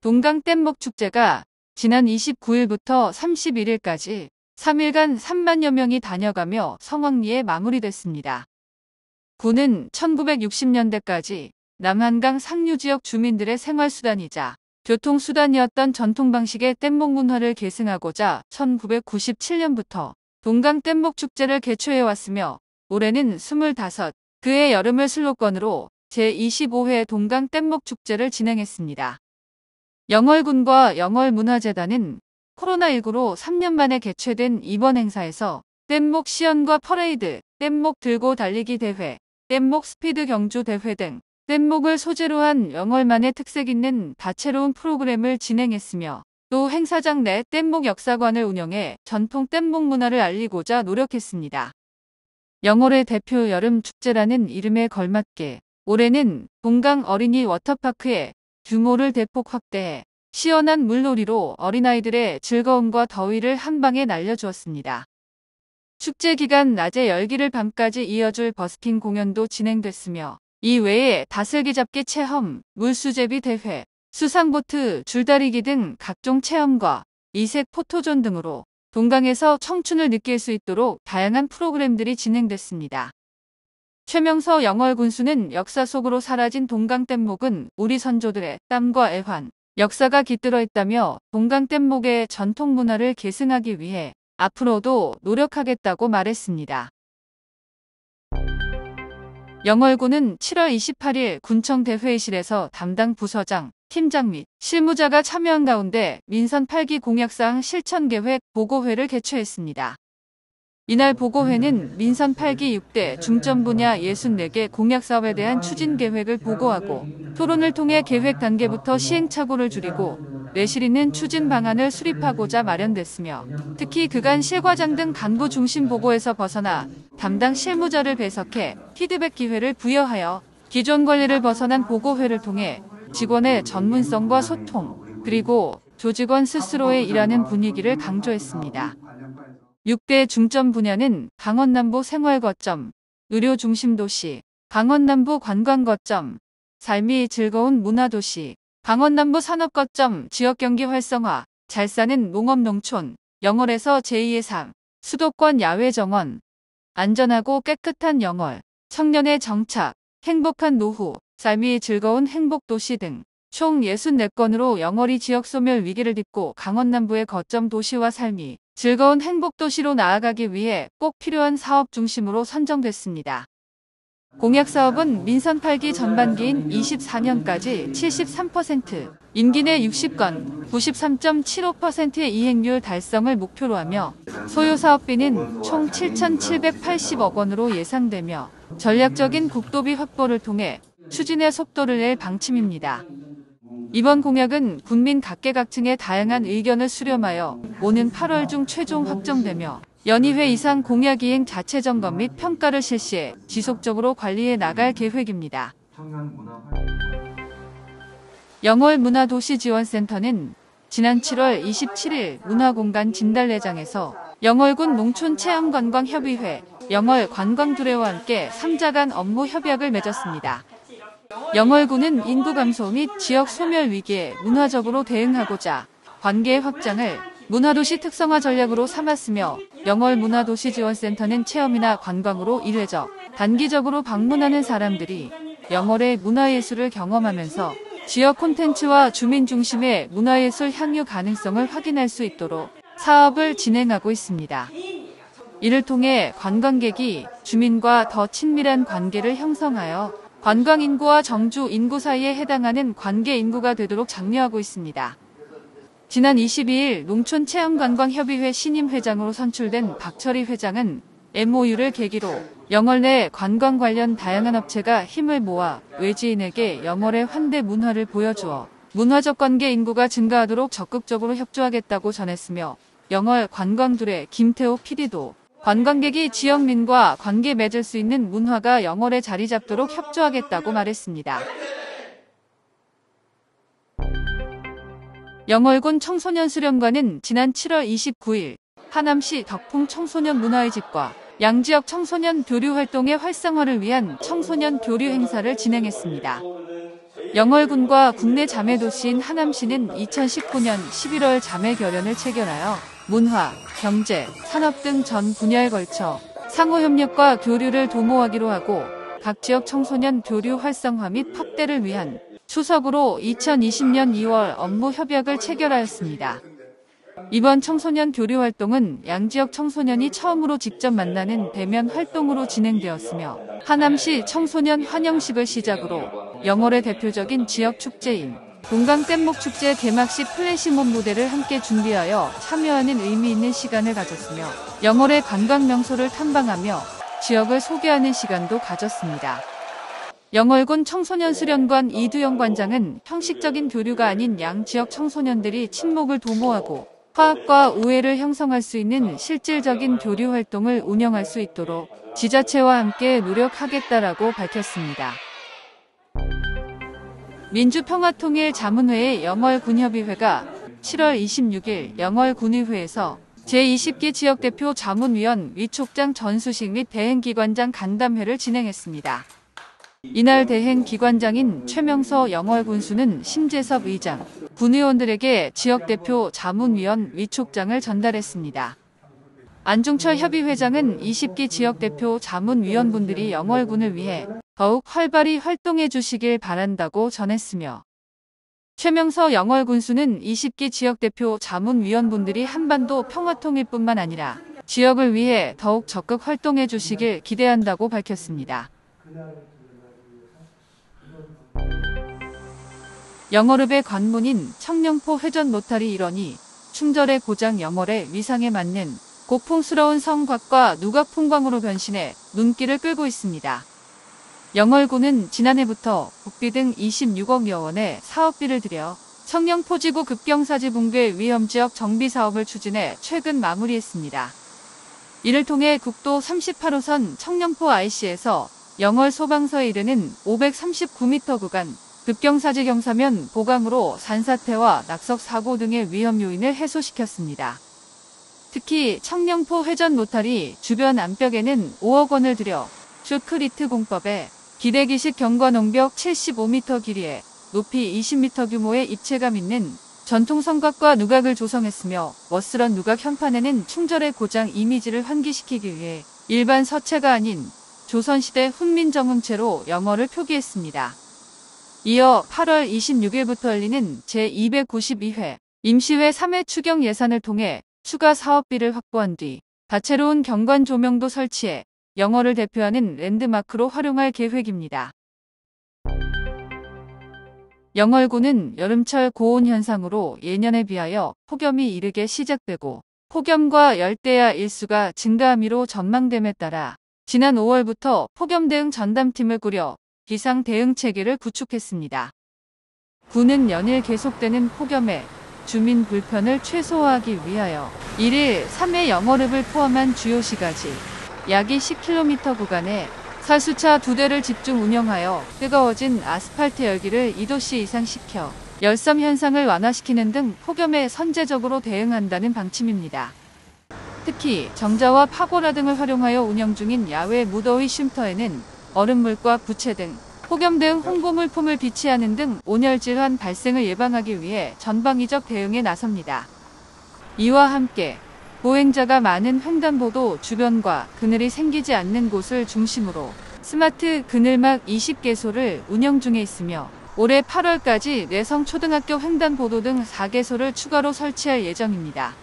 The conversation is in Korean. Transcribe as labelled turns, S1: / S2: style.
S1: 동강 뗏목 축제가 지난 29일부터 31일까지 3일간 3만여 명이 다녀가며 성황리에 마무리됐습니다. 군은 1960년대까지 남한강 상류 지역 주민들의 생활수단이자 교통수단이었던 전통 방식의 뗏목 문화를 계승하고자 1997년부터 동강 뗏목 축제를 개최해왔으며 올해는 25, 그의 여름을 슬로건으로 제25회 동강 뗏목 축제를 진행했습니다. 영월군과 영월문화재단은 코로나19로 3년 만에 개최된 이번 행사에서 뗏목 시연과 퍼레이드, 뗏목 들고 달리기 대회, 뗏목 스피드 경주 대회 등 뗏목을 소재로 한 영월만의 특색 있는 다채로운 프로그램을 진행했으며 또 행사장 내 뗏목 역사관을 운영해 전통 뗏목 문화를 알리고자 노력했습니다. 영월의 대표 여름 축제라는 이름에 걸맞게 올해는 동강 어린이 워터파크의 규모를 대폭 확대해 시원한 물놀이로 어린아이들의 즐거움과 더위를 한 방에 날려주었습니다. 축제 기간 낮에 열기를 밤까지 이어줄 버스킹 공연도 진행됐으며 이 외에 다슬기 잡기 체험, 물수제비 대회, 수상보트, 줄다리기 등 각종 체험과 이색 포토존 등으로 동강에서 청춘을 느낄 수 있도록 다양한 프로그램들이 진행됐습니다. 최명서 영월군수는 역사 속으로 사라진 동강 뗏목은 우리 선조들의 땀과 애환, 역사가 깃들어 있다며 동강 뗏목의 전통 문화를 계승하기 위해 앞으로도 노력하겠다고 말했습니다. 영월군은 7월 28일 군청 대회의실에서 담당 부서장, 팀장 및 실무자가 참여한 가운데 민선 8기 공약사항 실천계획 보고회를 개최했습니다. 이날 보고회는 민선 8기 6대 중점 분야 64개 공약사업에 대한 추진 계획을 보고하고 토론을 통해 계획 단계부터 시행착오를 줄이고 내실 있는 추진 방안을 수립하고자 마련됐으며 특히 그간 실과장 등 간부 중심 보고에서 벗어나 담당 실무자를 배석해 피드백 기회를 부여하여 기존 관리를 벗어난 보고회를 통해 직원의 전문성과 소통 그리고 조직원 스스로의 일하는 분위기를 강조했습니다. 6대 중점 분야는 강원남부 생활거점, 의료중심도시, 강원남부 관광거점, 삶이 즐거운 문화도시, 강원남부 산업거점, 지역경기 활성화, 잘 사는 농업농촌, 영월에서 제2의 삶, 수도권 야외정원, 안전하고 깨끗한 영월, 청년의 정착, 행복한 노후, 삶이 즐거운 행복도시 등 총 64건으로 영월이 지역소멸 위기를 딛고 강원남부의 거점 도시와 삶이 즐거운 행복도시로 나아가기 위해 꼭 필요한 사업 중심으로 선정됐습니다. 공약사업은 민선 8기 전반기인 24년까지 73%, 임기 내 60건, 93.75%의 이행률 달성을 목표로 하며 소요사업비는 총 7,780억 원으로 예상되며 전략적인 국도비 확보를 통해 추진의 속도를 낼 방침입니다. 이번 공약은 군민 각계각층의 다양한 의견을 수렴하여 오는 8월 중 최종 확정되며 연의회 이상 공약 이행 자체 점검 및 평가를 실시해 지속적으로 관리해 나갈 계획입니다. 영월문화도시지원센터는 지난 7월 27일 문화공간 진달래장에서 영월군 농촌체험관광협의회, 영월관광두레와 함께 3자 간 업무 협약을 맺었습니다. 영월군은 인구 감소 및 지역 소멸 위기에 문화적으로 대응하고자 관계의 확장을 문화도시 특성화 전략으로 삼았으며 영월문화도시지원센터는 체험이나 관광으로 1회적, 단기적으로 방문하는 사람들이 영월의 문화예술을 경험하면서 지역 콘텐츠와 주민 중심의 문화예술 향유 가능성을 확인할 수 있도록 사업을 진행하고 있습니다. 이를 통해 관광객이 주민과 더 친밀한 관계를 형성하여 관광 인구와 정주 인구 사이에 해당하는 관계 인구가 되도록 장려하고 있습니다. 지난 22일 농촌체험관광협의회 신임 회장으로 선출된 박철희 회장은 MOU를 계기로 영월 내 관광 관련 다양한 업체가 힘을 모아 외지인에게 영월의 환대 문화를 보여주어 문화적 관계 인구가 증가하도록 적극적으로 협조하겠다고 전했으며 영월 관광두레 김태호 PD도 관광객이 지역민과 관계 맺을 수 있는 문화가 영월에 자리 잡도록 협조하겠다고 말했습니다. 영월군 청소년수련관은 지난 7월 29일 하남시 덕풍 청소년 문화의 집과 양지역 청소년 교류 활동의 활성화를 위한 청소년 교류 행사를 진행했습니다. 영월군과 국내 자매도시인 하남시는 2019년 11월 자매결연을 체결하여 문화, 경제, 산업 등 전 분야에 걸쳐 상호협력과 교류를 도모하기로 하고 각 지역 청소년 교류 활성화 및 확대를 위한 추석으로 2020년 2월 업무 협약을 체결하였습니다. 이번 청소년 교류 활동은 양지역 청소년이 처음으로 직접 만나는 대면 활동으로 진행되었으며 하남시 청소년 환영식을 시작으로 영월의 대표적인 지역 축제인 동강뗏목축제 개막식 플래시몹 무대를 함께 준비하여 참여하는 의미 있는 시간을 가졌으며 영월의 관광 명소를 탐방하며 지역을 소개하는 시간도 가졌습니다. 영월군 청소년수련관 이두영 관장은 형식적인 교류가 아닌 양 지역 청소년들이 친목을 도모하고 화합과 우애를 형성할 수 있는 실질적인 교류 활동을 운영할 수 있도록 지자체와 함께 노력하겠다라고 밝혔습니다. 민주평화통일자문회의 영월군협의회가 7월 26일 영월군의회에서 제20기 지역대표 자문위원 위촉장 전수식 및 대행기관장 간담회를 진행했습니다. 이날 대행기관장인 최명서 영월군수는 심재섭 의장, 군의원들에게 지역대표 자문위원 위촉장을 전달했습니다. 안중철 협의회장은 20기 지역대표 자문위원분들이 영월군을 위해 더욱 활발히 활동해 주시길 바란다고 전했으며 최명서 영월군수는 20기 지역대표 자문위원분들이 한반도 평화통일뿐만 아니라 지역을 위해 더욱 적극 활동해 주시길 기대한다고 밝혔습니다. 영월읍의 관문인 청령포 회전 로타리 일원이 충절의 고장 영월의 위상에 맞는 고풍스러운 성곽과 누각 풍광으로 변신해 눈길을 끌고 있습니다. 영월군은 지난해부터 국비 등 26억여 원의 사업비를 들여 청령포지구 급경사지 붕괴 위험지역 정비사업을 추진해 최근 마무리했습니다. 이를 통해 국도 38호선 청령포 IC에서 영월 소방서에 이르는 539m 구간 급경사지 경사면 보강으로 산사태와 낙석 사고 등의 위험 요인을 해소시켰습니다. 특히 청령포 회전 로타리 주변 암벽에는 5억 원을 들여 슈크리트 공법에 기대기식 경관옹벽 75m 길이에 높이 20m 규모의 입체감 있는 전통 성곽과 누각을 조성했으며 멋스런 누각 현판에는 충절의 고장 이미지를 환기시키기 위해 일반 서체가 아닌 조선시대 훈민정음체로 영월을 표기했습니다. 이어 8월 26일부터 열리는 제292회 임시회 3회 추경 예산을 통해 추가 사업비를 확보한 뒤 다채로운 경관 조명도 설치해 영월을 대표하는 랜드마크로 활용할 계획입니다. 영월군은 여름철 고온 현상으로 예년에 비하여 폭염이 이르게 시작되고 폭염과 열대야 일수가 증가함으로 전망됨에 따라 지난 5월부터 폭염 대응 전담팀을 꾸려 기상 대응 체계를 구축했습니다. 군은 연일 계속되는 폭염에 주민 불편을 최소화하기 위하여 1일 3회 영월읍을 포함한 주요 시가지 약 10km 구간에 살수차 2대를 집중 운영하여 뜨거워진 아스팔트 열기를 2도씨 이상 식혀 열섬 현상을 완화시키는 등 폭염에 선제적으로 대응한다는 방침입니다. 특히 정자와 파고라 등을 활용하여 운영 중인 야외 무더위 쉼터에는 얼음물과 부채 등 폭염 대응 홍보 물품을 비치하는 등 온열 질환 발생을 예방하기 위해 전방위적 대응에 나섭니다. 이와 함께 보행자가 많은 횡단보도 주변과 그늘이 생기지 않는 곳을 중심으로 스마트 그늘막 20개소를 운영 중에 있으며 올해 8월까지 내성초등학교 횡단보도 등 4개소를 추가로 설치할 예정입니다.